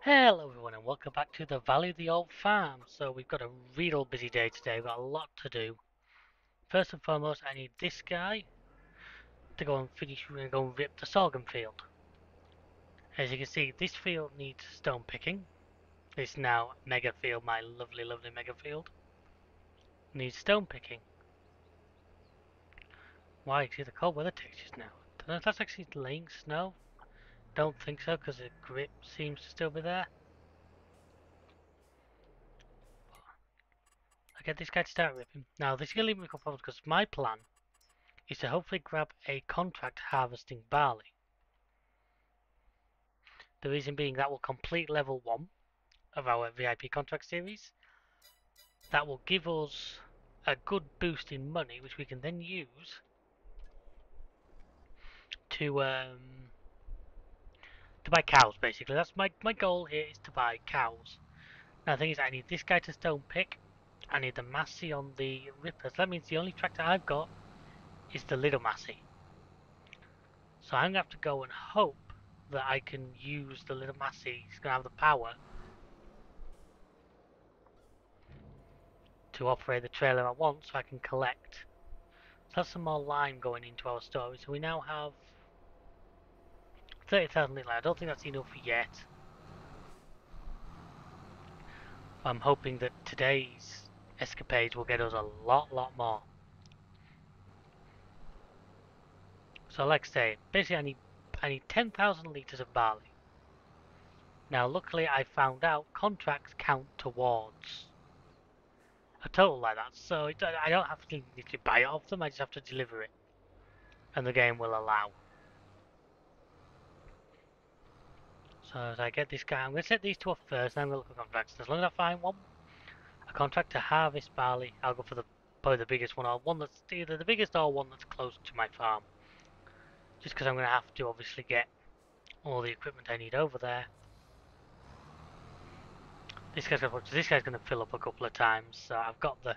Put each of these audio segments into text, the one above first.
Hello everyone and welcome back to the Valley of the Old Farm. So we've got a real busy day today, we've got a lot to do. First and foremost I need this guy to go and finish, we're going to go and rip the sorghum field. As you can see, this field needs stone picking. This now mega field, my lovely mega field, needs stone picking. Why? See the cold weather textures now. Don't know if that's actually laying snow. Don't think so because the grip seems to still be there. I get this guy to start ripping. Now this is going to leave me a couple problems because my plan is to hopefully grab a contract harvesting barley. The reason being that will complete level 1 of our VIP contract series. That will give us a good boost in money which we can then use to buy cows basically. That's my goal here, is to buy cows. Now the thing is I need this guy to stone pick. I need the Massey on the Rippers. That means the only tractor I've got is the Little Massey. So I'm going to have to go and hope that I can use the Little Massey. It's going to have the power to operate the trailer I want so I can collect. So that's some more lime going into our storage. So we now have 30,000 litre. I don't think that's enough yet. I'm hoping that today's escapades will get us a lot more. So like I say, basically I need 10,000 litres of barley. Now luckily I found out contracts count towards a total like that, so I don't have to literally buy it off them, I just have to deliver it. And the game will allow. So as I get this guy, I'm going to set these two off first, and I'm going to look at contracts. As long as I find one, a contract to harvest barley, I'll go for probably the biggest one, or one that's either the biggest or one that's close to my farm. Just because I'm going to have to obviously get all the equipment I need over there. This guy's going to fill up a couple of times, so I've got the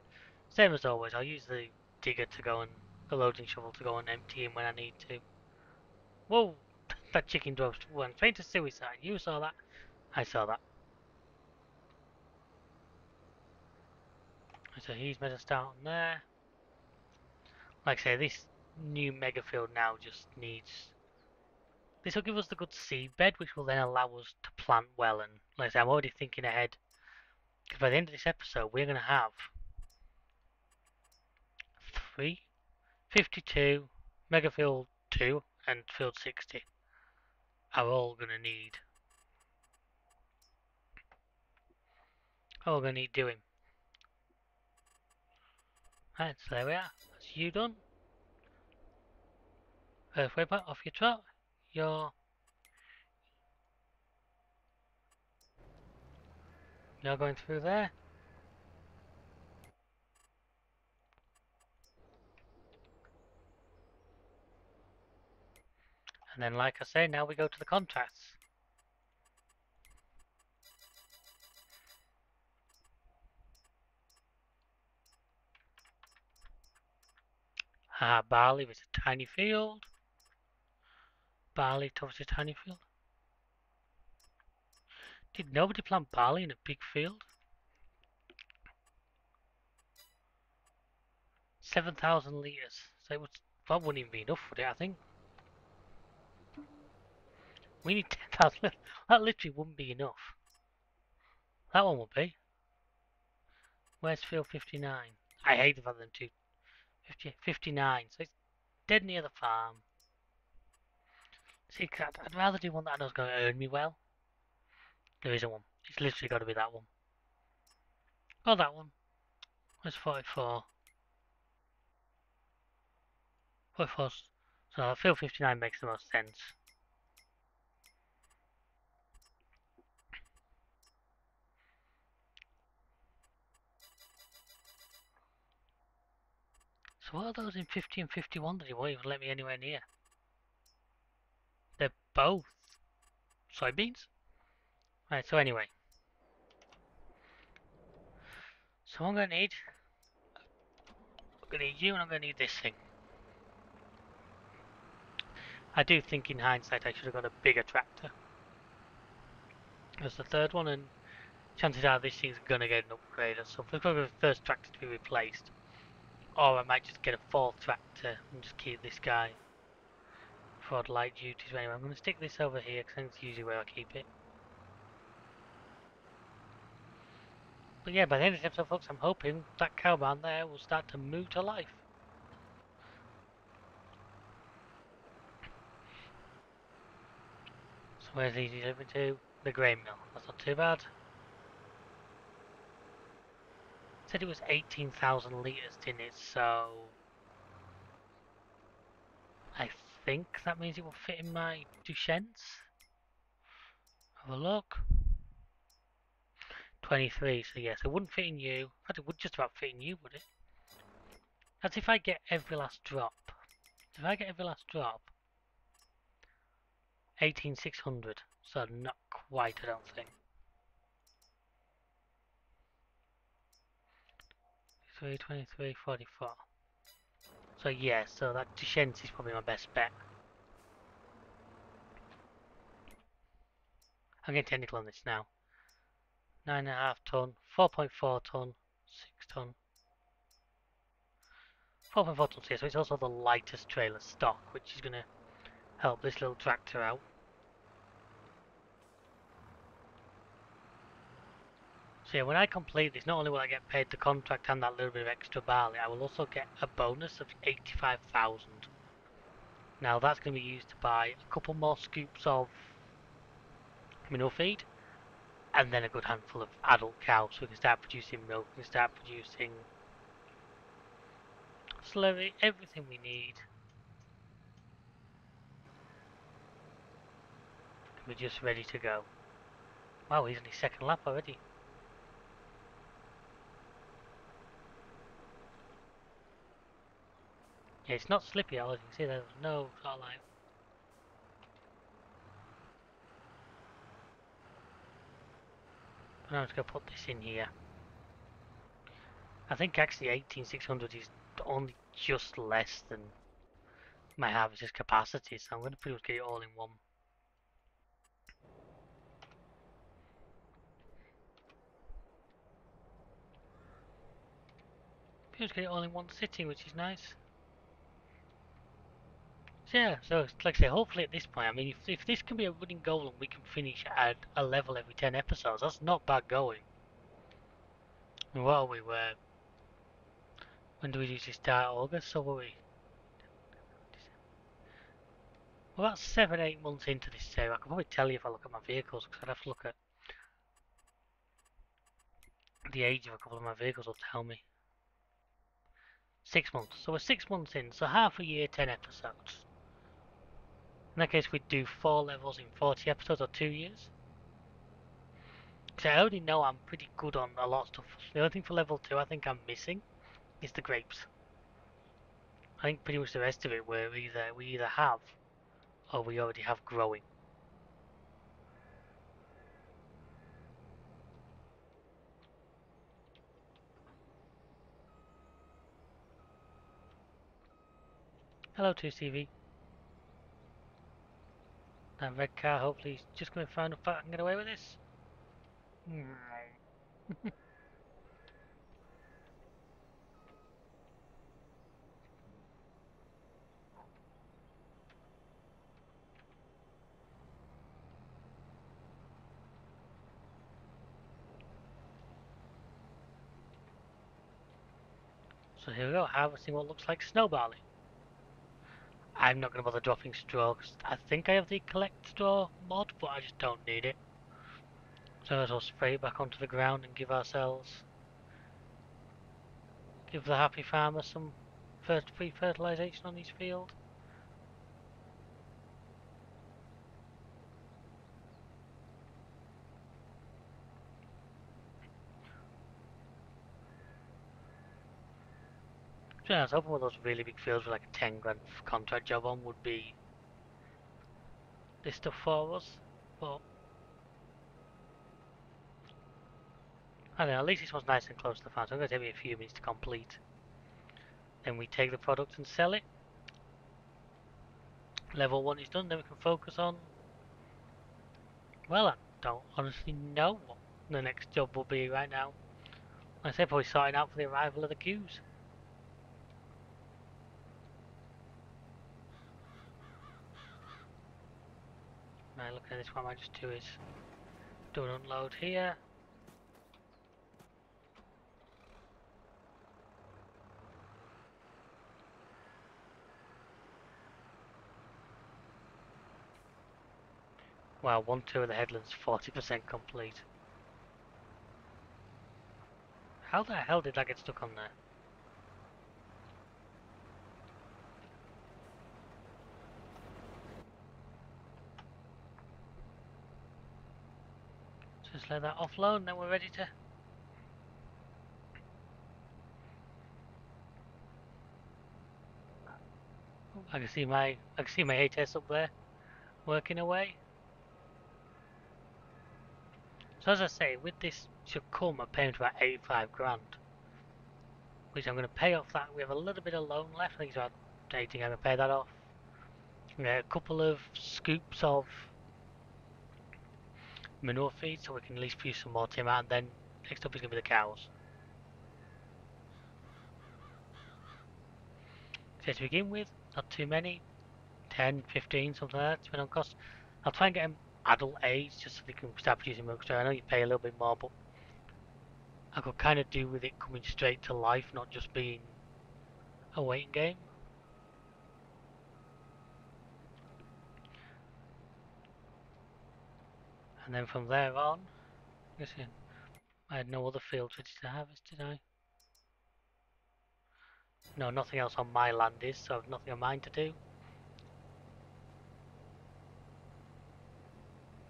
same as always. I'll use the digger to go and the loading shovel to go and empty him when I need to. Whoa! That chicken went straight to suicide. You saw that? I saw that. So he's made a start on there. Like I say, this new mega field now just needs. This will give us the good seed bed, which will then allow us to plant well. And like I say, I'm already thinking ahead. Because by the end of this episode, we're going to have 3, 52, mega field 2, and field 60 are all going to need. All going to need doing. Right, so there we are. That's you done. Earthway back off your trot. You're going through there. And then, like I say, now we go to the contracts. Barley was a tiny field. Barley towards a tiny field. Did nobody plant barley in a big field? 7,000 litres. So that wouldn't even be enough for it, I think. We need 10,000. That literally wouldn't be enough. That one would be. Where's field 59? I hate the fact that them 59. So it's dead near the farm. See, I'd rather do one that I know is going to earn me well. There isn't one. It's literally got to be that one. Oh, that one. Where's 44? 44. So field 59 makes the most sense. So what are those in 50 and 51 that he won't even let me anywhere near? They're both soybeans? Right, so anyway. So I'm going to need you and I'm going to need this thing. I do think in hindsight I should have got a bigger tractor. That's the third one, and chances are this thing's gonna get an upgrade at some point. Probably the first tractor to be replaced. Or I might just get a fourth tractor and just keep this guy for the light duties. Anyway, I'm going to stick this over here because that's usually where I keep it. But yeah, by the end of this episode, folks, I'm hoping that cowman there will start to move to life. So where's he delivering to? The grain mill. That's not too bad. Said it was 18,000 litres, didn't it? So I think that means it will fit in my Duchenne's. Have a look. 23, so yes, it wouldn't fit in you. In fact, it would just about fit in you, would it? That's if I get every last drop. If I get every last drop, 18,600. So not quite, I don't think. 3, 23, 44. So yeah, so that Duchenne's is probably my best bet. I'm getting technical on this now. 9.5 ton, 4.4 ton, 6 ton. 4.4 tons here, so it's also the lightest trailer stock, which is going to help this little tractor out. So yeah, when I complete this, not only will I get paid the contract and that little bit of extra barley, I will also get a bonus of 85,000. Now that's going to be used to buy a couple more scoops of mineral feed, and then a good handful of adult cows, so we can start producing milk, we can start producing slurry, everything we need. We're just ready to go. Wow, he's on his second lap already. Yeah, it's not slippy at all, as you can see there's no sort of like... But now I'm just going to put this in here. I think actually 18,600 is only just less than my harvester's capacity, so I'm going to pretty much get it all in one. Pretty much get it all in one sitting, which is nice. So yeah, so like I say, hopefully at this point, I mean, if this can be a running goal and we can finish at a level every 10 episodes, that's not bad going. I mean, what are we, when do we usually start? August, so were we? We're about 7-8 months into this series. I can probably tell you if I look at my vehicles, because I'd have to look at the age of a couple of my vehicles will tell me. 6 months. So we're 6 months in, so half a year, 10 episodes. In that case, we'd do 4 levels in 40 episodes or 2 years. So I already know I'm pretty good on a lot of stuff. The only thing for level 2 I think I'm missing is the grapes. I think pretty much the rest of it we either have or we already have growing. Hello 2CV. That red car hopefully is just going to find a fact and get away with this. So here we go, harvesting what looks like snow barley. I'm not going to bother dropping straw because I think I have the collect straw mod, but I just don't need it. So as well spray it back onto the ground and give the happy farmer some free fertilisation on his field. So yeah, I was hoping one of those really big fields with like a 10 grand contract job on would be this stuff for us, but I don't know, at least this one's nice and close to the farm, so it's going to take me a few minutes to complete. Then we take the product and sell it. Level 1 is done, then we can focus on, well, Don't honestly know what the next job will be right now. I say probably sorting out for the arrival of the queues. Right, looking at this, what I might just do is do an unload here. Well, 1-2 of the headlands 40% complete. How the hell did that get stuck on there? Just let that offload and then we're ready to... I can see my HS up there working away. So as I say, with this should come a payment of about 85 grand. Which I'm going to pay off that. We have a little bit of loan left. I think it's about 18. I'm going to pay that off. A couple of scoops of manure feed so we can at least produce some more timber, and then next up is going to be the cows. So to begin with, not too many, 10, 15, something like that, depending on cost. I'll try and get them adult age just so they can start producing milk. So I know you pay a little bit more, but I could kind of do with it coming straight to life, not just being a waiting game. And then from there on, listen, I had no other fields ready to harvest, did I? No, nothing else on my land is, so I've nothing on mine to do.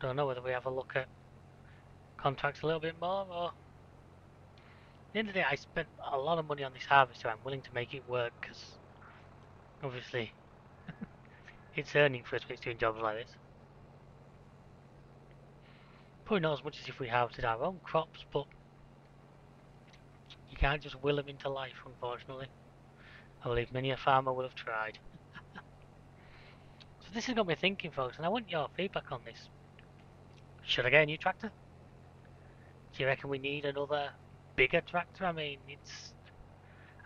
Don't know whether we have a look at contracts a little bit more, or... At the end of the day, I spent a lot of money on this harvester. I'm willing to make it work, because obviously it's earning for us when it's doing jobs like this. Probably not as much as if we harvested our own crops, but you can't just will them into life, unfortunately. I believe many a farmer will have tried. So this has got me thinking, folks, and I want your feedback on this. Should I get a new tractor? Do you reckon we need another bigger tractor? I mean, it's...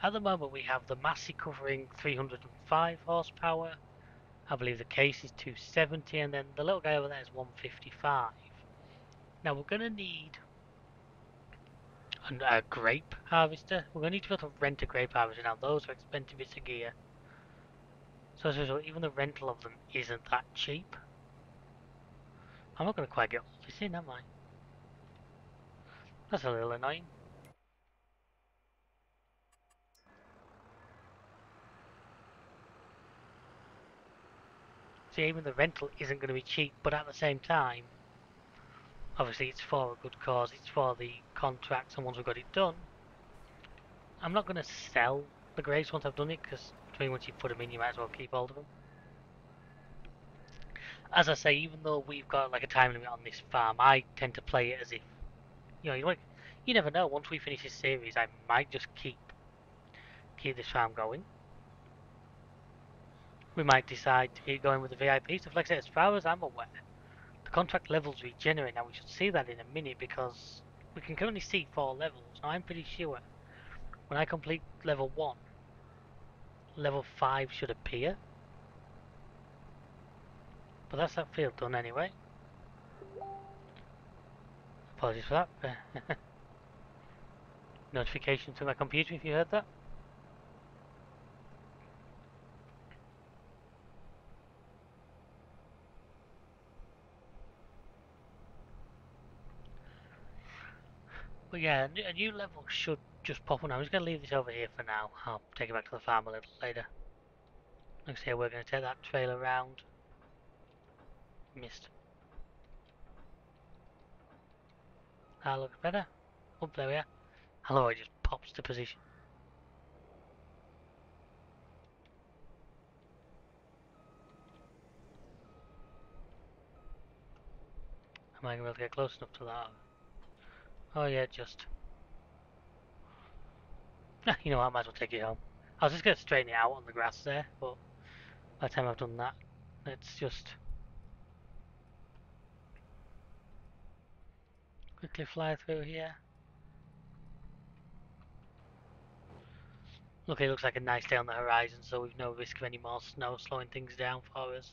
At the moment we have the Massey covering 305 horsepower. I believe the case is 270, and then the little guy over there is 155. Now we're going to need a grape harvester. We're going to need to be able to rent a grape harvester. Now those are expensive bits of gear. So even the rental of them isn't that cheap. I'm not going to quite get all this in, am I? That's a little annoying. See, even the rental isn't going to be cheap, but at the same time, obviously it's for a good cause. It's for the contracts, and once we've got it done, I'm not going to sell the grapes once I've done it, because once you put them in, you might as well keep hold of them. As I say, even though we've got like a time limit on this farm, I tend to play it as if, you never know. Once we finish this series, I might just keep this farm going. We might decide to keep going with the VIP stuff. Like I said, as far as I'm aware, the contract levels regenerate. Now we should see that in a minute because we can currently see 4 levels. Now I'm pretty sure when I complete level 1, level 5 should appear. But that's that field done anyway. Apologies for that. Notification to my computer if you heard that. But yeah, a new level should just pop on. I'm just going to leave this over here for now. I'll take it back to the farm a little later. Like I say, we're going to take that trail around. Missed. That looks better. Oh, there we are. Hello, it just pops to position. Am I going to be able to get close enough to that? Oh yeah, just... You know what, I might as well take it home. I was just going to straighten it out on the grass there, but by the time I've done that, let's just... Quickly fly through here. Look, it looks like a nice day on the horizon, so we've no risk of any more snow slowing things down for us.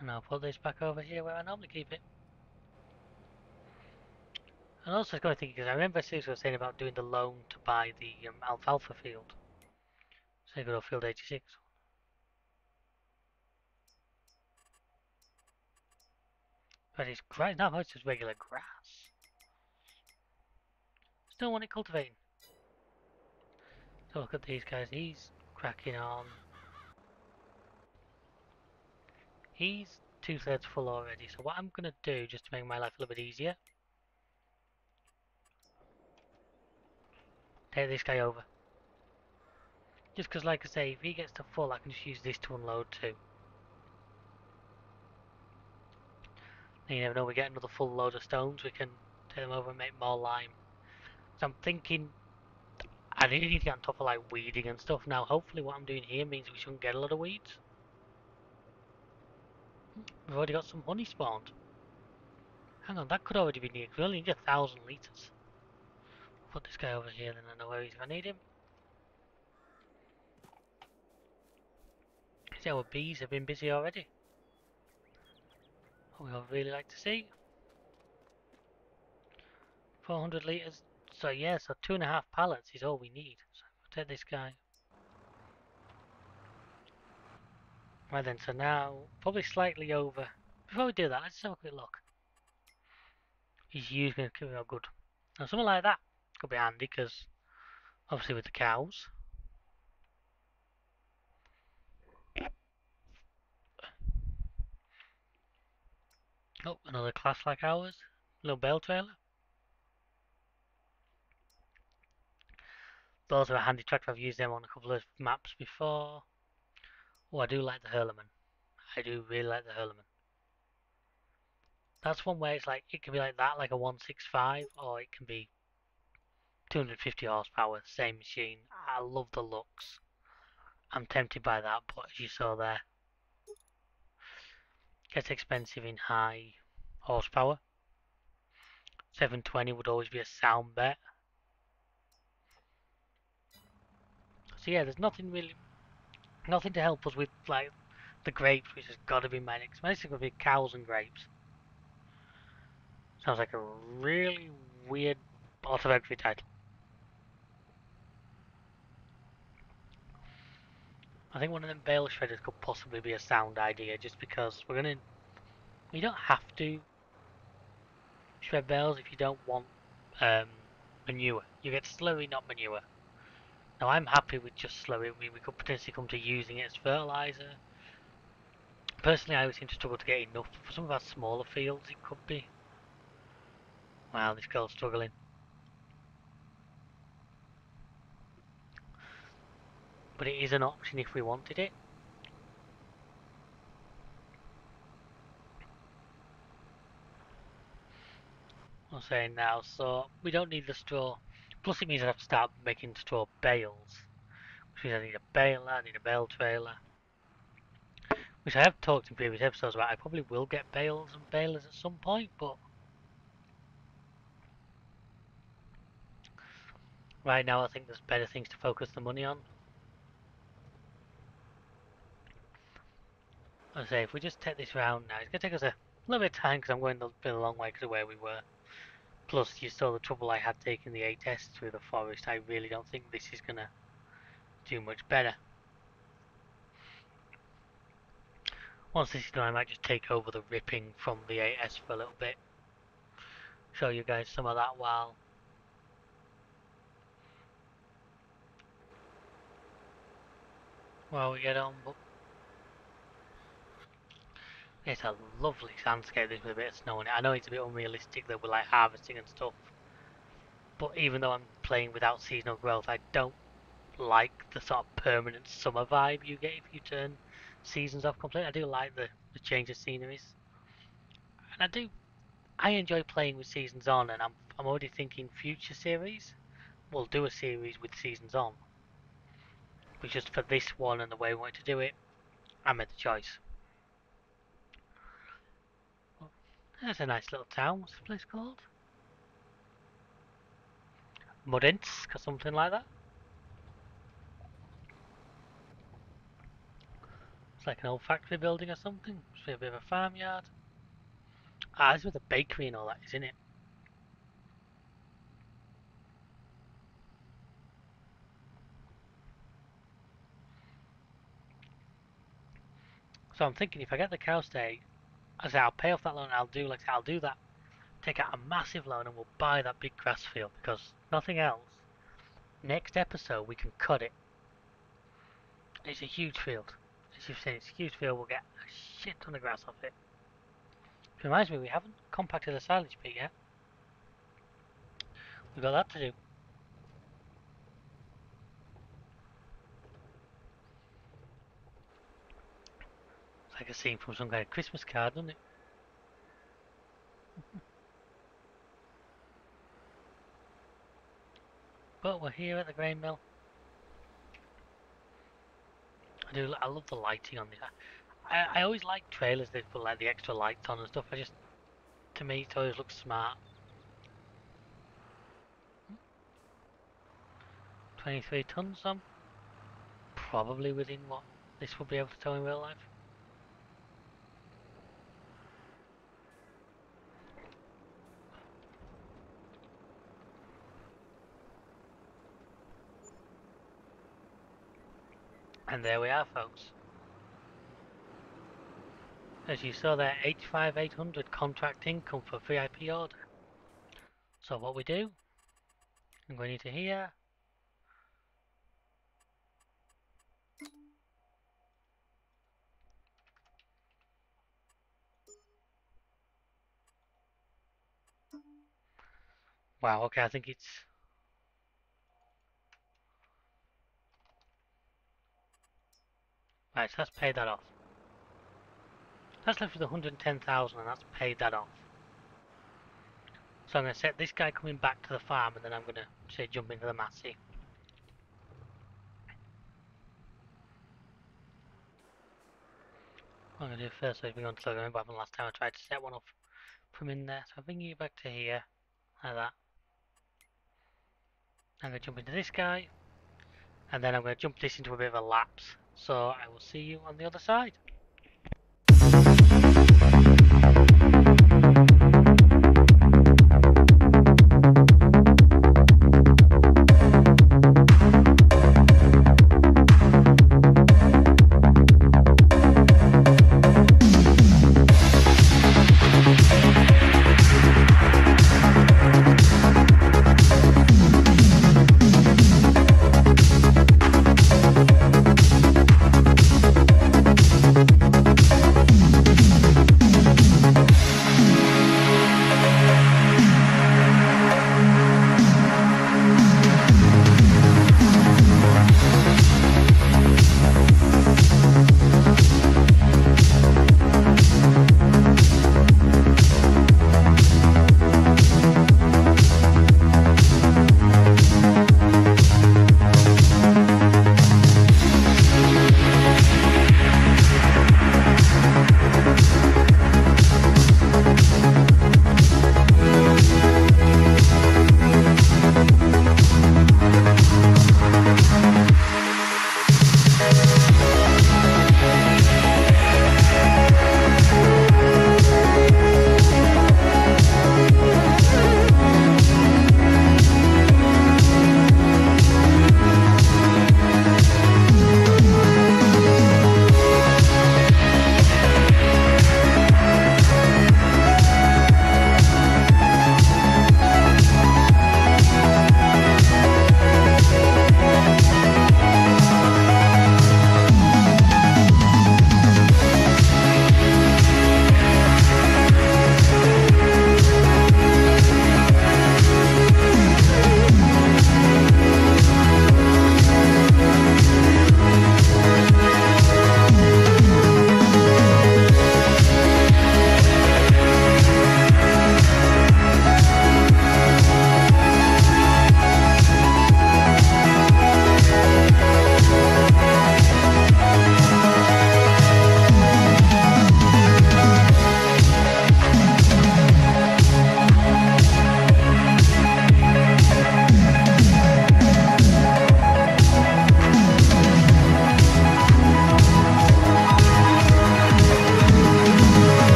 And I'll put this back over here where I normally keep it. And also, I was going to think, because I remember Susan was saying about doing the loan to buy the alfalfa field. So you go to field 86. But it's grass, no, it's just regular grass. Still want it cultivating. So look at these guys, he's cracking on. He's 2/3 full already, so what I'm going to do, just to make my life a little bit easier, take this guy over. Just because, like I say, if he gets to full, I can just use this to unload too. And you never know, we get another full load of stones, we can take them over and make more lime. So I'm thinking, I really need to get on top of like weeding and stuff now. Hopefully what I'm doing here means we shouldn't get a lot of weeds. We've already got some honey spawned. Hang on, that could already be needed. We only need 1,000 litres. Put this guy over here, then I know where he's going to need him. See, our bees have been busy already. What we would really like to see. 400 litres. So yeah, so 2.5 pallets is all we need. So we'll take this guy. Right then, so now, probably slightly over. Before we do that, let's have a quick look. His U's going to come out good. Now something like that could be handy, because obviously with the cows. Oh, another class like ours. Little bale trailer. Those are a handy tractor. I've used them on a couple of maps before. Oh, I do like the Hurlerman. I do really like the Hurlerman. That's one where it's like, it can be like that, like a 165, or it can be 250 horsepower, same machine. I love the looks. I'm tempted by that, but as you saw there, gets expensive in high horsepower. 720 would always be a sound bet. So yeah, there's nothing really, nothing to help us with like the grapes, which has got to be my next. My next thing would be cows and grapes. Sounds like a really weird autobiography title. I think one of them bale shredders could possibly be a sound idea, just because we don't have to shred bales if you don't want um, manure. You get slurry, not manure. Now I'm happy with just slurry. We could potentially come to using it as fertilizer. Personally, I always seem to struggle to get enough. For some of our smaller fields, it could be. Wow, this girl's struggling. But it is an option if we wanted it. I'm saying now, so we don't need the straw. Plus it means I have to start making straw bales. Which means I need a baler, I need a bale trailer. Which I have talked in previous episodes about. I probably will get bales and balers at some point, but right now I think there's better things to focus the money on. I say, if we just take this round now, it's going to take us a little bit of time because I'm going a bit a long way because of where we were. Plus, you saw the trouble I had taking the 8S through the forest. I really don't think this is going to do much better. Once this is done, I might just take over the ripping from the 8S for a little bit. Show you guys some of that while we get on. But it's a lovely landscape, this with a bit of snow in it. I know it's a bit unrealistic that we're like harvesting and stuff. But even though I'm playing without seasonal growth, I don't like the sort of permanent summer vibe you get if you turn seasons off completely. I do like the change of sceneries. And I enjoy playing with seasons on, and I'm already thinking future series. We'll do a series with seasons on. But just for this one and the way we wanted to do it, I made the choice. There's a nice little town. What's this place called? Mudinsk or something like that. It's like an old factory building or something. It's a bit of a farmyard. Ah, this is where the bakery and all that is, isn't it? So I'm thinking if I get the cow stay, I say I'll pay off that loan. I'll do that. Take out a massive loan and we'll buy that big grass field because nothing else. Next episode we can cut it. It's a huge field. As you've seen, it's a huge field. We'll get a shit ton of grass off it. Which reminds me, we haven't compacted the silage pit yet. We've got that to do. It's like a scene from some kind of Christmas card, doesn't it? But we're here at the grain mill. I love the lighting on this. I always like trailers that put like the extra lights on and stuff. To me, it always looks smart. 23 tons, some. Probably within what this will be able to tow in real life. And there we are, folks. As you saw there, 85,800 contract income for VIP order. So what we do, I'm going into here. Wow, okay, I think it's... Right, so that's paid that off. That's left with 110,000 and that's paid that off. So I'm going to set this guy coming back to the farm and then I'm going to say jump into the Massey. What I'm going to do first is we're going to remember what happened last time I tried to set one up from in there. So I'm bringing you back to here, like that. I'm going to jump into this guy and then I'm going to jump this into a bit of a lapse. So I will see you on the other side.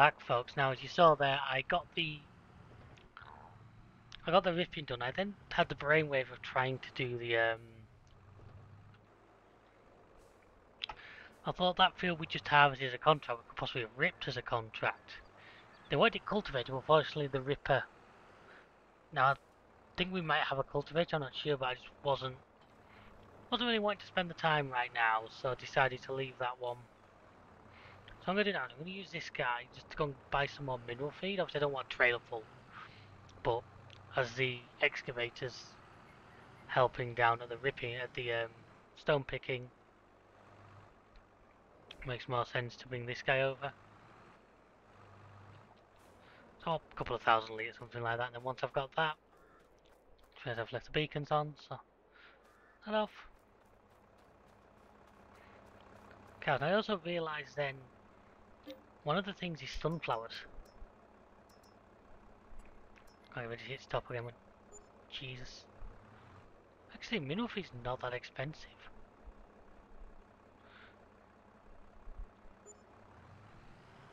back, folks. Now, as you saw there, I got the ripping done. I then had the brainwave of trying to do the I thought that field we just harvested as a contract we could possibly have ripped as a contract. They wanted it cultivated, but unfortunately the ripper. Now I think we might have a cultivator. I'm not sure, but I just wasn't really wanting to spend the time right now, so I decided to leave that one. So I'm going to do now. I'm going to use this guy just to go and buy some more mineral feed. Obviously I don't want a trailer full, but as the excavator's helping down at the ripping, at the stone picking, makes more sense to bring this guy over. So a couple of thousand litres, something like that, and then once I've got that, I've left the beacons on, so that off. Okay, and I also realised then, one of the things is sunflowers. I'm going to hit stop again. Jesus. Actually, mineral feed's not that expensive.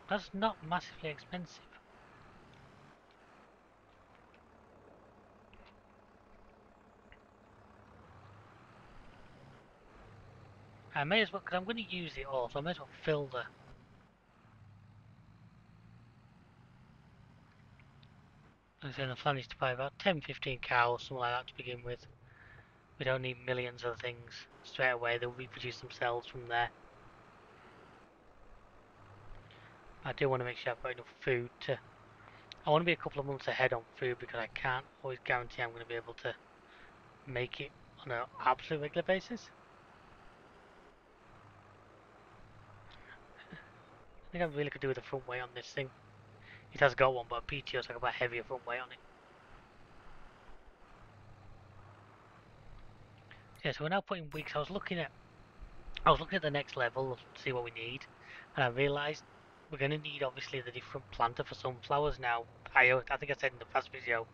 That's not massively expensive. I may as well, because I'm going to use it all, so I may as well fill the... I'm saying the plan is to buy about 10-15 cows, something like that to begin with. We don't need millions of things straight away, they'll reproduce themselves from there. I do want to make sure I've got enough food to... I want to be a couple of months ahead on food because I can't always guarantee I'm going to be able to make it on an absolute regular basis. I think I really could do with a front weight on this thing. It has got one, but PTO, so I can put a heavier front weight on it. Yeah, so we're now putting weeks. I was looking at the next level to see what we need, and I realised we're going to need obviously the different planter for sunflowers. Now, I think I said in the past video,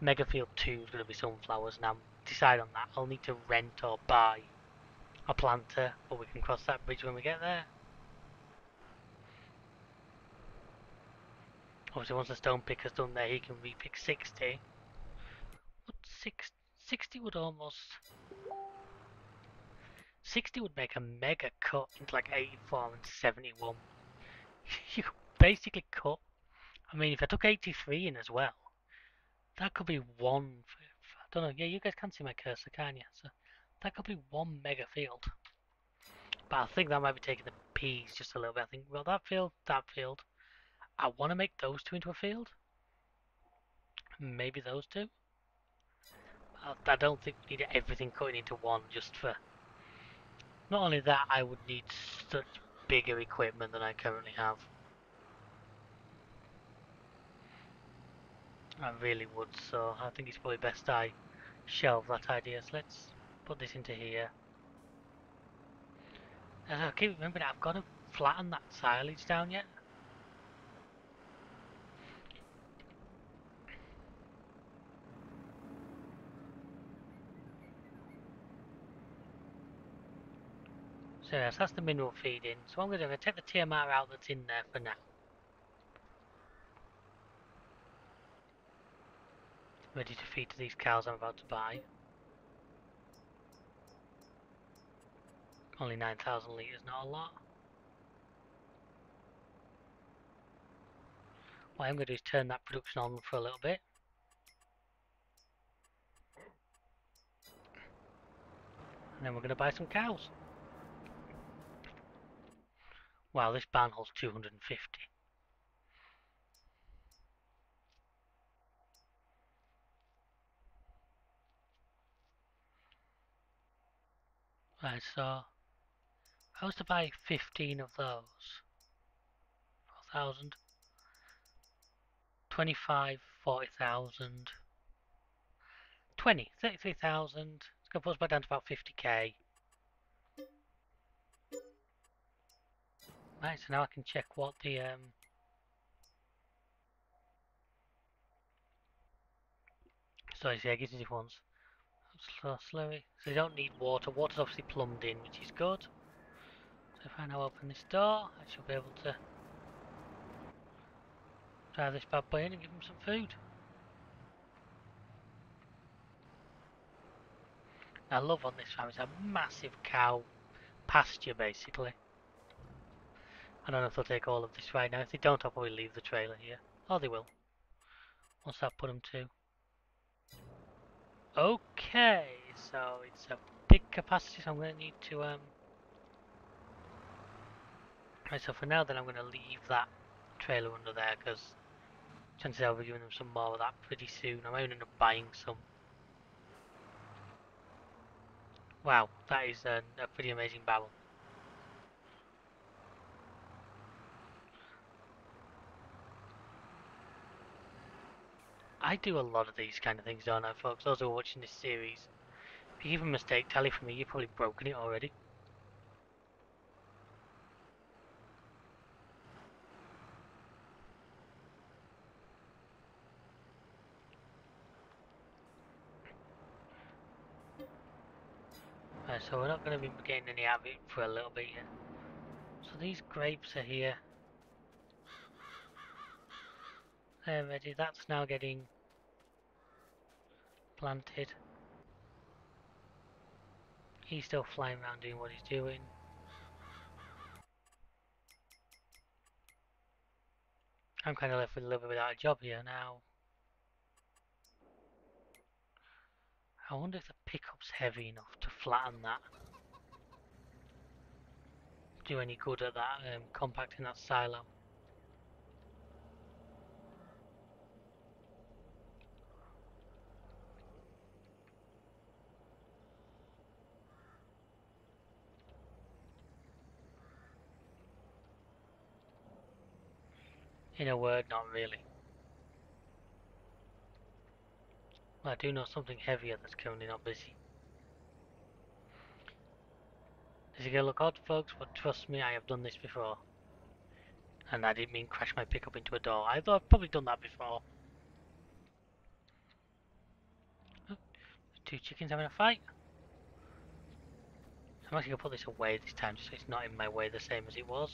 Mega Field 2 is going to be sunflowers, and I'm decide on that. I'll need to rent or buy a planter, but we can cross that bridge when we get there. Obviously, once the stone picker's done there, he can repick 60. But 60 would almost... 60 would make a mega cut into like 84 and 71. You could basically cut... I mean, if I took 83 in as well, that could be one... I don't know, yeah, you guys can see my cursor, can't you? So that could be one mega field. But I think that might be taking the P's just a little bit. I think, well, that field. I want to make those two into a field. Maybe those two. I don't think we need everything cutting into one just for... Not only that, I would need such bigger equipment than I currently have. I really would, so I think it's probably best I shelve that idea. So let's put this into here. And I keep remembering I've got to flatten that silage down yet. So yes, that's the mineral feed in. So what I'm going to do, I'm going to take the TMR out that's in there for now. Ready to feed to these cows I'm about to buy. Only 9,000 litres, not a lot. What I'm going to do is turn that production on for a little bit. And then we're going to buy some cows. Wow, this barn holds 250. Right, so if I was to buy 15 of those, 4,000, 25, 40,000, 20, 33,000. It's going to put us back down to about 50k. Right, so now I can check what the sorry, see, I guess these ones. Slowly. So they don't need water. Water's obviously plumbed in, which is good. So if I now open this door, I should be able to Drive this bad boy in and give him some food. I love on this farm, it's a massive cow pasture basically. I don't know if they'll take all of this right now. If they don't, I'll probably leave the trailer here. Oh, they will. What's that put them to? Okay, so it's a big capacity, so I'm going to need to right, so for now then I'm going to leave that trailer under there because chances are I'll be giving them some more of that pretty soon. I might end up buying some. Wow, that is a pretty amazing barrel. I do a lot of these kind of things, don't I, folks? Those who are watching this series, if you give a mistake tally from me, you've probably broken it already. Right, so we're not going to be getting any out of it for a little bit yet. So these grapes are here. They're ready. That's now getting planted. He's still flying around doing what he's doing. I'm kind of left with a little bit without a job here now. I wonder if the pickup's heavy enough to flatten that. Do any good at that, compacting that silo. In a word, not really. I do know something heavier that's currently not busy. This is gonna look odd, folks, but trust me, I have done this before. And I didn't mean crash my pickup into a door. I've probably done that before. Oh, two chickens having a fight. I'm actually gonna put this away this time, just so it's not in my way the same as it was.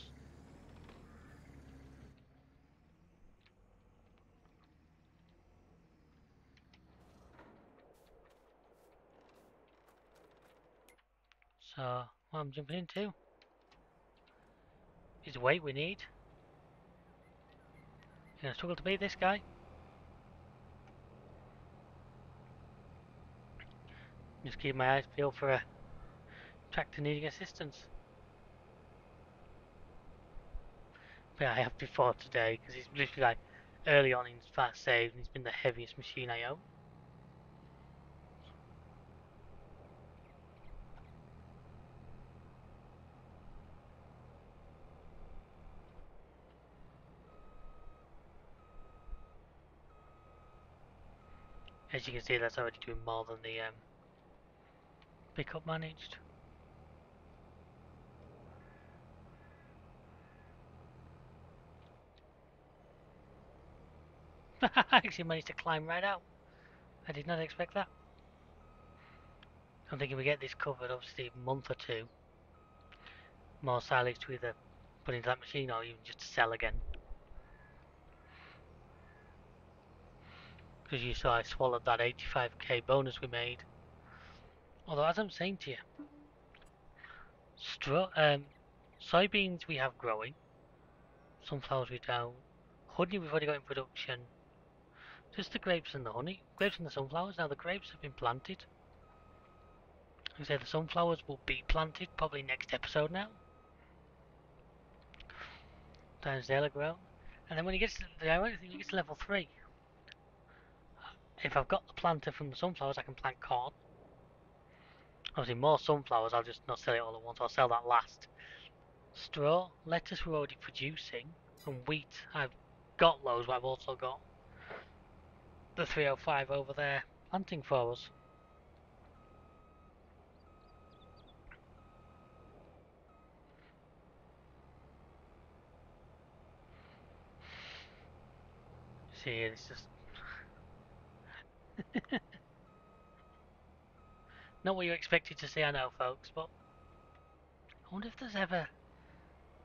So, what I'm jumping into is the weight we need. You're gonna struggle to beat this guy. Just keep my eyes peeled for a tractor needing assistance. But I have before today, because it's literally like early on in fast save, and it's been the heaviest machine I own. As you can see, that's already doing more than the pickup managed. I actually managed to climb right out. I did not expect that. I'm thinking we get this covered, obviously, a month or two. More silage to either put into that machine or even just to sell again. Because you saw I swallowed that 85k bonus we made. Although, as I'm saying to you, soybeans we have growing, sunflowers we don't, honey we've already got in production, just the grapes and the honey, grapes and the sunflowers. Now the grapes have been planted. Like I say, the sunflowers will be planted probably next episode now. Times they'll grow. And then when he gets to, the ironic thing, he gets to level 3. If I've got the planter from the sunflowers, I can plant corn. Obviously more sunflowers, I'll just not sell it all at once, I'll sell that last. Straw, lettuce we're already producing, and wheat, I've got those, but I've also got the 305 over there planting for us. See, it's just not what you expected to see, I know, folks, but I wonder if there's ever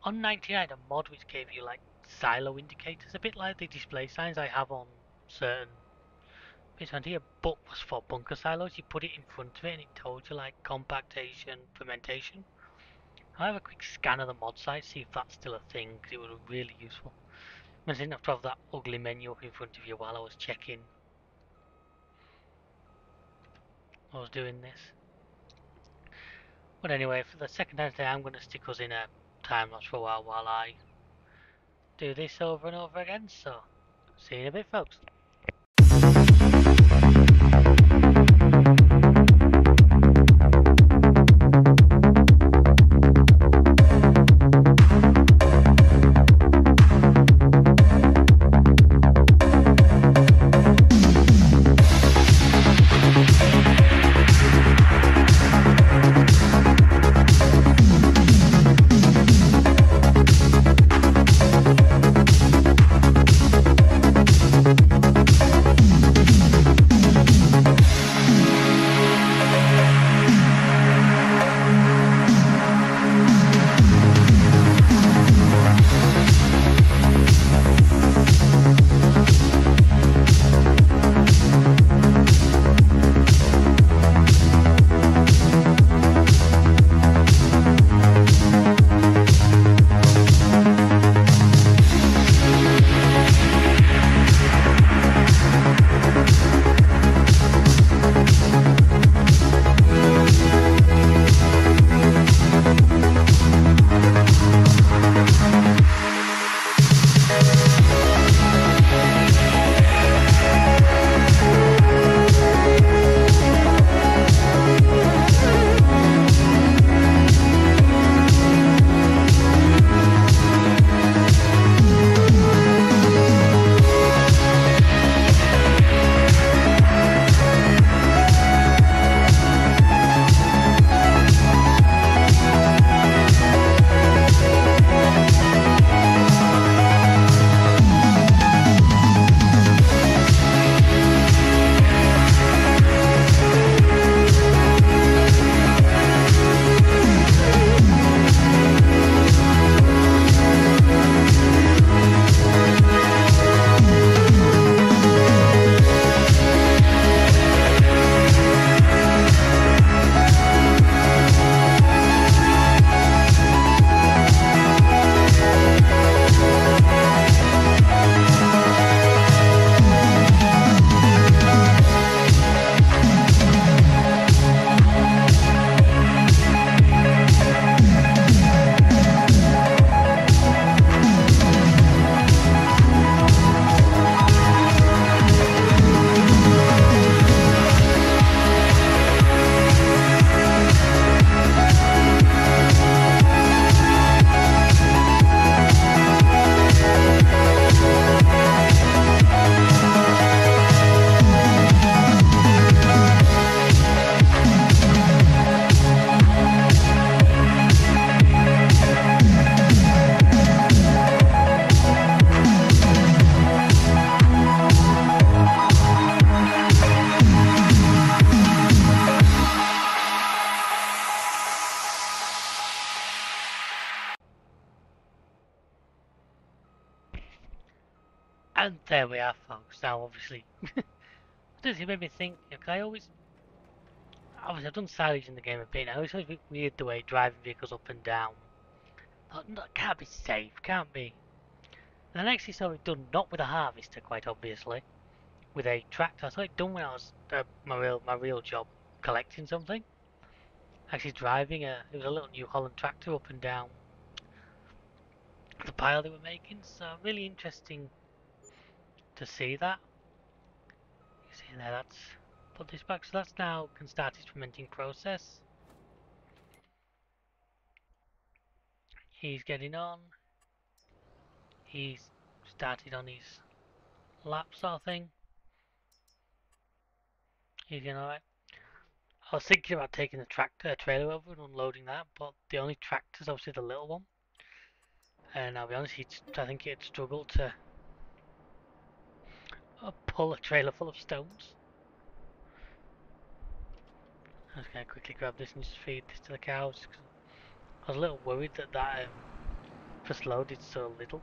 on 99 a mod which gave you like silo indicators, a bit like the display signs I have on certain bits around here, but was for bunker silos. You put it in front of it and it told you like compactation, fermentation. I'll have a quick scan of the mod site, see if that's still a thing, because it would be really useful. I didn't have to have that ugly menu up in front of you while I was checking. I was doing this. But anyway, for the second time today, I'm going to stick us in a time lapse for a while I do this over and over again. So, see you in a bit, folks. And there we are, folks. Now, obviously, it made me think. I always, obviously, I've done silage in the game a bit. I always find it weird the way driving vehicles up and down. That can't be safe, can't be. And I actually saw it done not with a harvester, quite obviously, with a tractor. I saw it done when I was my real job, collecting something. Actually driving it was a little New Holland tractor up and down the pile they were making. So really interesting to see that. You see there, that's put this back. So that's now can start its fermenting process. He's getting on. He's started on his lap sort of thing. He's getting alright. I was thinking about taking the trailer over and unloading that, but the only tractor's obviously the little one. And I'll be honest, I think he'd struggle to pull a trailer full of stones. I'm just going to quickly grab this and just feed this to the cows. I was a little worried that first load is so little.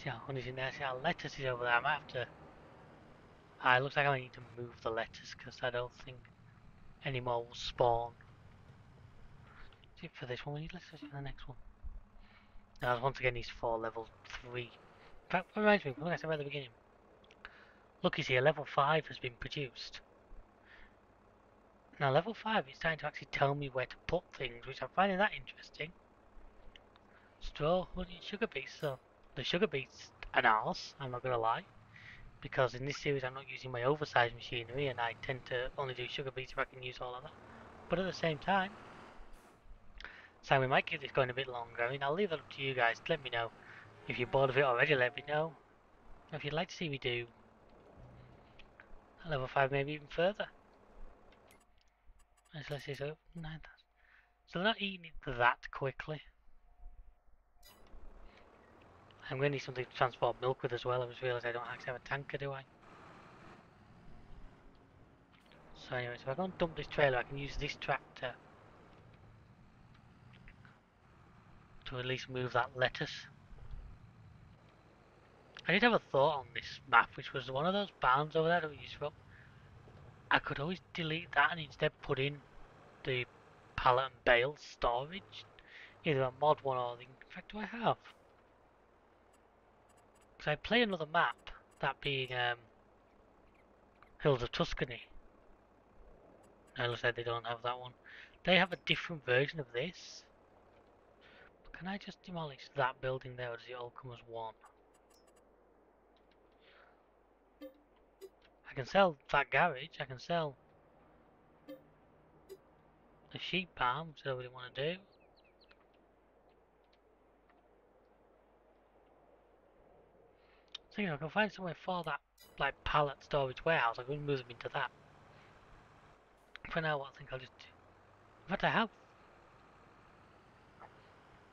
See how honey's in there, see how lettuce is over there. I might have to... Ah, it looks like I need to move the lettuce because I don't think any more will spawn. See, for this one, we need lettuce for the next one. Now, once again, he's for level 3. In fact, that reminds me, what I said at the beginning. Look, you see, a level 5 has been produced. Now, level 5 is starting to actually tell me where to put things, which I'm finding that interesting. Straw, honey, sugar beets. So, the sugar beets an arse, I'm not gonna lie. Because in this series I'm not using my oversized machinery and I tend to only do sugar beets if I can use all of that. But at the same time, so we might keep this going a bit longer. I mean, I'll leave that up to you guys. Let me know. If you're bored of it already, let me know. If you'd like to see me do level 5 maybe even further. Let's see, so 9,000. So they're not eating it that quickly. I'm going to need something to transport milk with as well. I just realised I don't actually have a tanker, do I? So anyway, so if I go and dump this trailer, I can use this tractor to at least move that lettuce. I did have a thought on this map, which was one of those barns over there that we used for. I could always delete that and instead put in the pallet and bale storage. Either a mod one or the... In fact, do I have? Because I play another map, that being Hills of Tuscany. No, it looks like they don't have that one. They have a different version of this. But can I just demolish that building there, or does it all come as one? I can sell that garage, I can sell the sheep farm, which I really want to do. So you know, I can find somewhere for that, like pallet storage warehouse. I can move them into that. For now, what I think I'll just do. In fact, I have.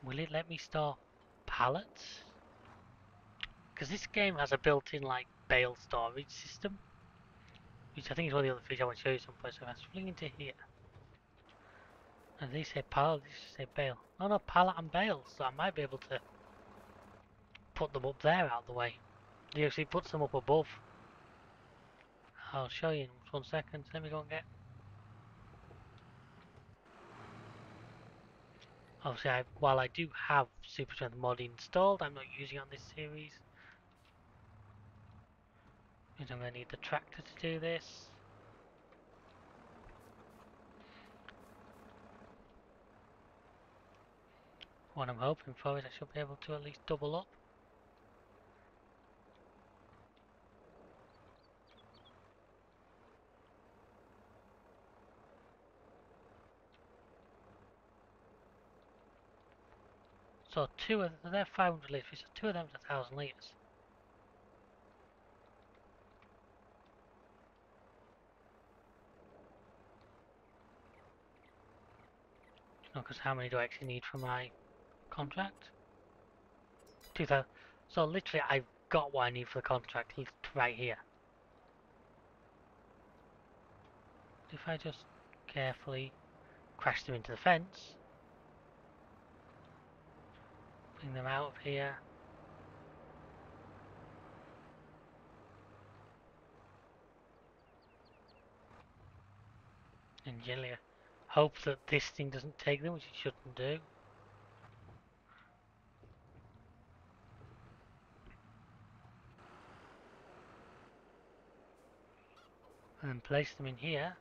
Will it let me store pallets? Because this game has a built-in like bale storage system, which I think is one of the other features I want to show you someplace. So if I fling into here, and these say pallet, these say bale. Oh no, pallet and bale. So I might be able to put them up there out of the way. He actually puts them up above. I'll show you in 1 second. Let me go and get. Obviously, while I do have Super Strength mod installed, I'm not using it on this series. Means I'm going to need the tractor to do this. What I'm hoping for is I should be able to at least double up. So they're 500 litres, so 2 of them's 1,000 litres. No, because how many do I actually need for my contract? 2,000. So literally I've got what I need for the contract right here. If I just carefully crash them into the fence, bring them out of here. And gently hope that this thing doesn't take them, which it shouldn't do. And then place them in here.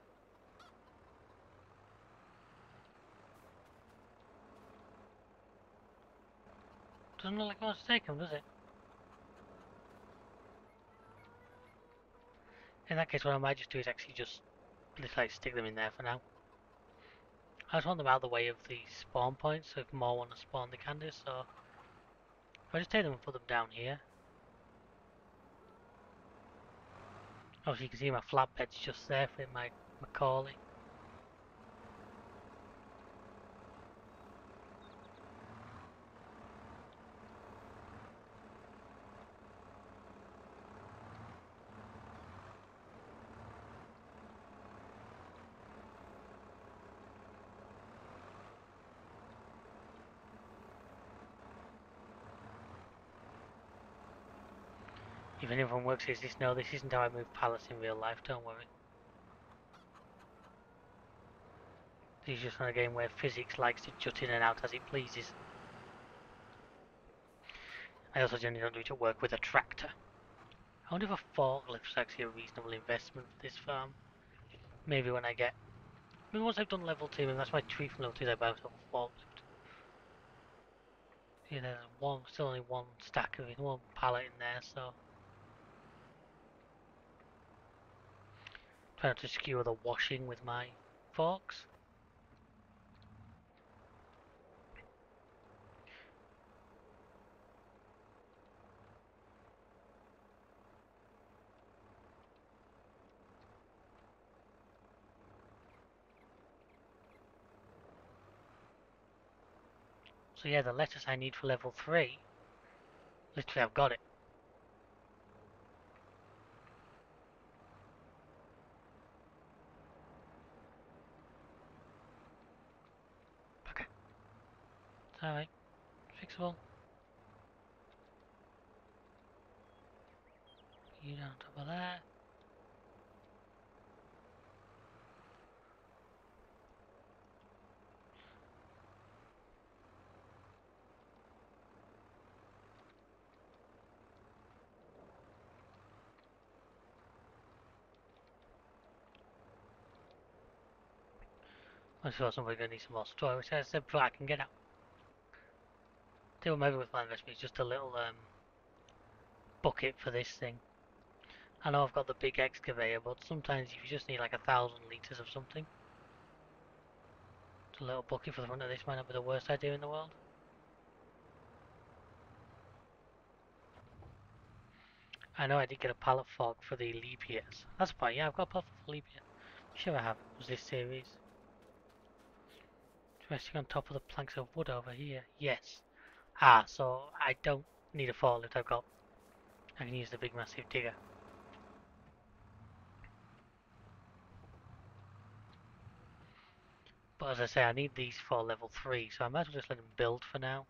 Doesn't look like it wants to take them, does it? In that case, what I might just do is actually just literally stick them in there for now. I just want them out of the way of the spawn points, so if more want to spawn they can do so. If I just take them and put them down here. Obviously you can see my flatbed's just there for my Macaulay. If anyone works is this, no, this isn't how I move pallets in real life, don't worry. This is just not a game where physics likes to jut in and out as it pleases. I also generally don't do it at work with a tractor. I wonder if a forklift is actually a reasonable investment for this farm. Maybe when I get... Maybe once I've done level 2, and that's my tree from level 2, I buy myself a forklift. Yeah, there's still only one stack of it, one pallet in there, so... Try not to skewer the washing with my forks. So yeah, the lettuce I need for level 3, literally I've got it. Okay, it's alright, fixable. You on top of that. I suppose somebody's going to need some more straw, which I said before I can get out. Deal maybe with my investment is just a little bucket for this thing. I know I've got the big excavator, but sometimes if you just need like 1,000 litres of something, a little bucket for the front of this might not be the worst idea in the world. I know I did get a pallet fork for the leap years. That's fine, yeah, I've got a pallet fork for leap year. Sure I have. It was this series. Resting on top of the planks of wood over here. Yes. Ah, so I don't need a forklift. I can use the big massive digger. But as I say, I need these for level 3, so I might as well just let them build for now.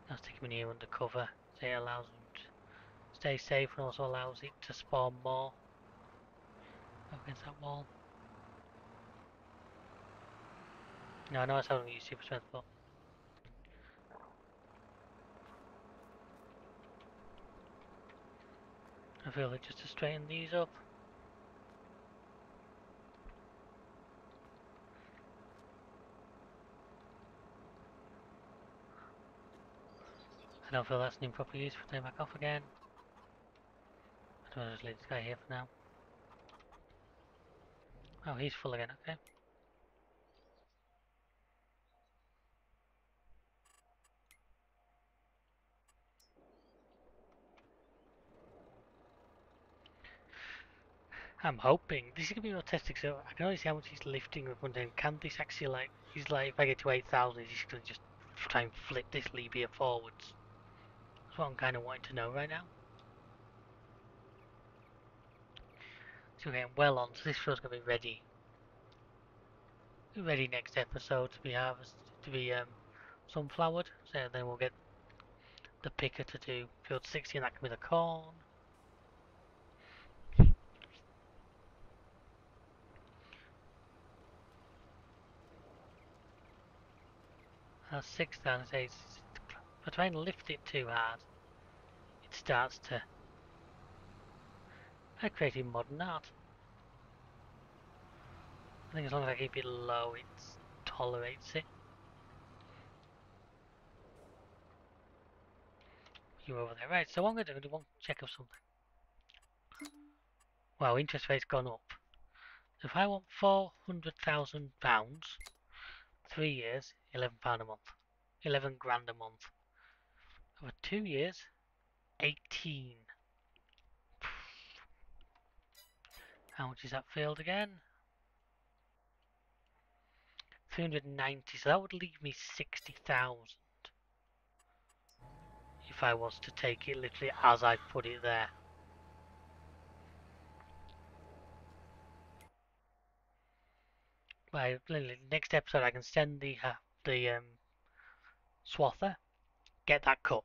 That's taking me near undercover, so it allows them to stay safe and also allows it to spawn more. Up against that wall. No, I know that's how I'm use super strength, but I feel like just to straighten these up. I don't feel that's an improper use for taking back off again. I don't want to just leave this guy here for now. Oh, he's full again, okay. I'm hoping. This is going to be more testing, so I can only see how much he's lifting with one time. Can this actually, like, he's like, if I get to 8,000, he's going to just try and flip this Libya forwards. That's what I'm kind of wanting to know right now. So we're getting well on, so this show's going to be ready. Ready next episode to be harvested, to be sunflowered. So then we'll get the picker to do field 60, and that can be the corn. That's 6,000. If I try and lift it too hard, it starts to... I created modern art. I think as long as I keep it low, it tolerates it. You're over there. Right, so what I'm going to do one check of something. Wow, interest rate's gone up. If I want £400,000, 3 years, £11 a month. 11 grand a month. Over 2 years, 18. How much is that field again? 390, so that would leave me 60,000 if I was to take it literally as I put it there. Right, next episode I can send the swather get that cut.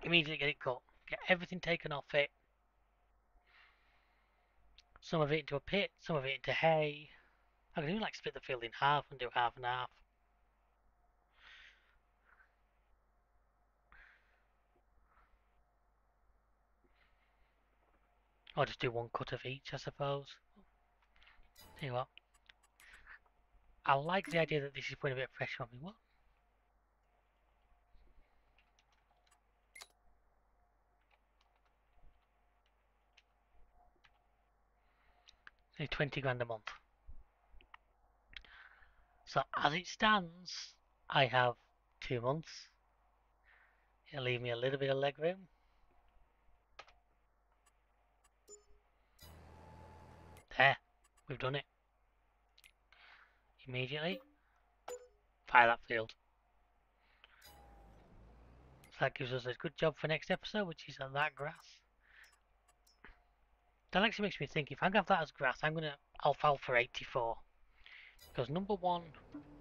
Immediately get it cut. Get everything taken off it. Some of it into a pit, some of it into hay. I can even like split the field in half and do half and half. Or just do one cut of each, I suppose. Tell you what. I like the idea that this is putting a bit of pressure on me. What? Only 20 grand a month. So as it stands, I have 2 months. It'll leave me a little bit of leg room. There, we've done it. Immediately, fire that field. So that gives us a good job for next episode, which is that grass. That actually makes me think, if I'm going to have that as grass, I'm going to alfalfa 84. Because number one,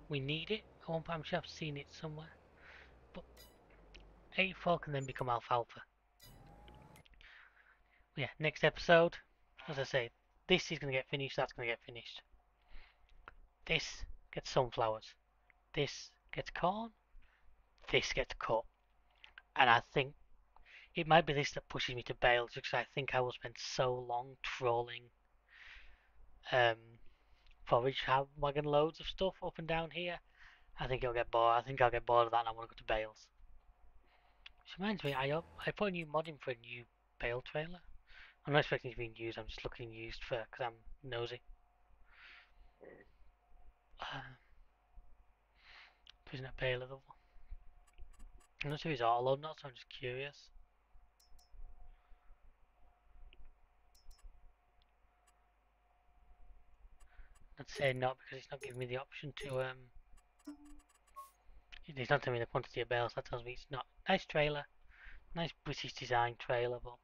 we need it. At one point, I'm sure I've seen it somewhere. But 84 can then become alfalfa. Yeah, next episode, as I say, this is going to get finished, that's going to get finished. This gets sunflowers. This gets corn. This gets cut. And I think it might be this that pushes me to bales, because I think I will spend so long trawling forage wagon loads of stuff up and down here. I think I'll get bored. I think I'll get bored of that and I want to go to bales. Which reminds me, I put a new mod in for a new bale trailer. I'm not expecting it to be used, I'm just looking used for because I'm nosy. Isn't it baleable? I'm not sure if it's auto load or not, so I'm just curious. I'd say not because it's not giving me the option to it's not telling me the quantity of bales, that tells me it's not. Nice trailer, nice British design trailer, but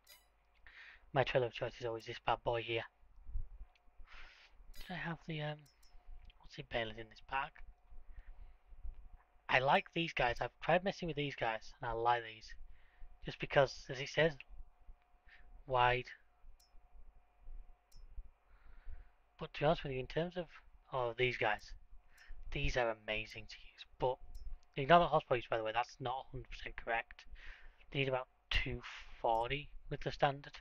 my trailer of choice is always this bad boy here. Did I have the what's the balers in this pack? I like these guys. I've tried messing with these guys, and I like these. Just because, as it says, wide. But to be honest with you, in terms of these guys, these are amazing to use. But ignore the horsepower use, by the way. That's not 100% correct. They need about 240 with the standard.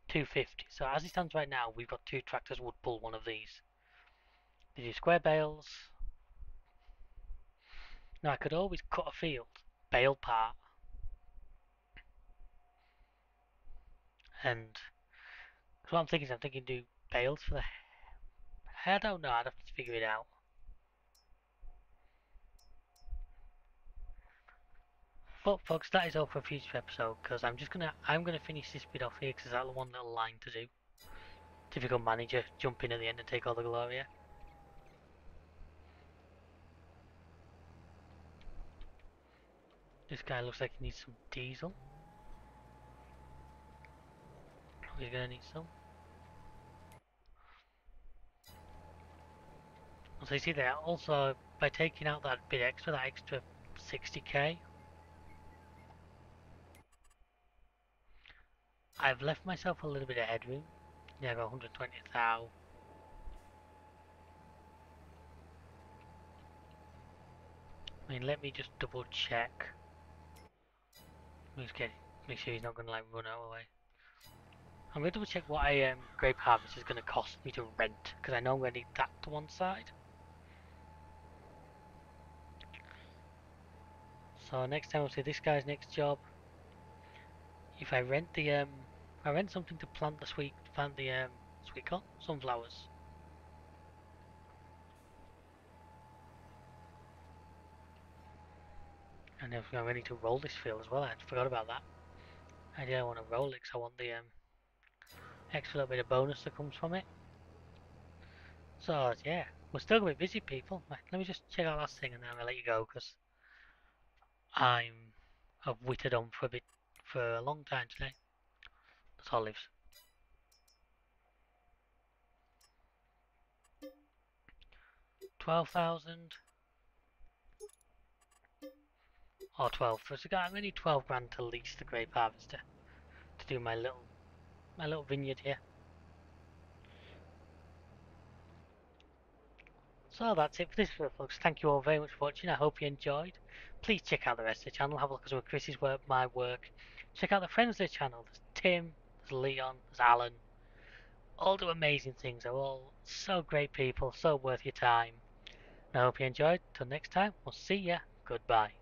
250. So as it stands right now, we've got 2 tractors would pull one of these. They do square bales. Now I could always cut a field, bale part, and what I'm thinking is I'm thinking do bales for the. I don't know. I'd have to figure it out. But folks, that is all for a future episode because I'm gonna finish this bit off here because that's one little line to do. Typical manager, jump in at the end and take all the glory. This guy looks like he needs some diesel. He's gonna need some. So you see there, also by taking out that bit extra, that extra 60k, I've left myself a little bit of headroom. Yeah, I got 120,000. I mean, let me just double check. Make sure he's not gonna like run out away. I'm gonna double check what a grape harvest is gonna cost me to rent because I know I'm gonna need that to one side. So next time I'll see this guy's next job. If I rent I rent something to plant the sweet corn, sunflowers. And if I'm ready to roll this field as well, I forgot about that. I did want to roll it because I want the extra little bit of bonus that comes from it. So yeah, we're still gonna be busy, people. Right, let me just check out last thing and then I'm gonna let you go because I've wittered on for a long time today. That's olives. 12,000 or 12. So I really 12 grand to lease the grape harvester to do my little vineyard here. So that's it for this video, folks. Thank you all very much for watching. I hope you enjoyed. Please check out the rest of the channel. Have a look at some of Chris's work, my work. Check out the friends of the channel. There's Tim, there's Leon, there's Alan. All do amazing things. They're all so great people, so worth your time. I hope you enjoyed. Till next time, we'll see ya. Goodbye.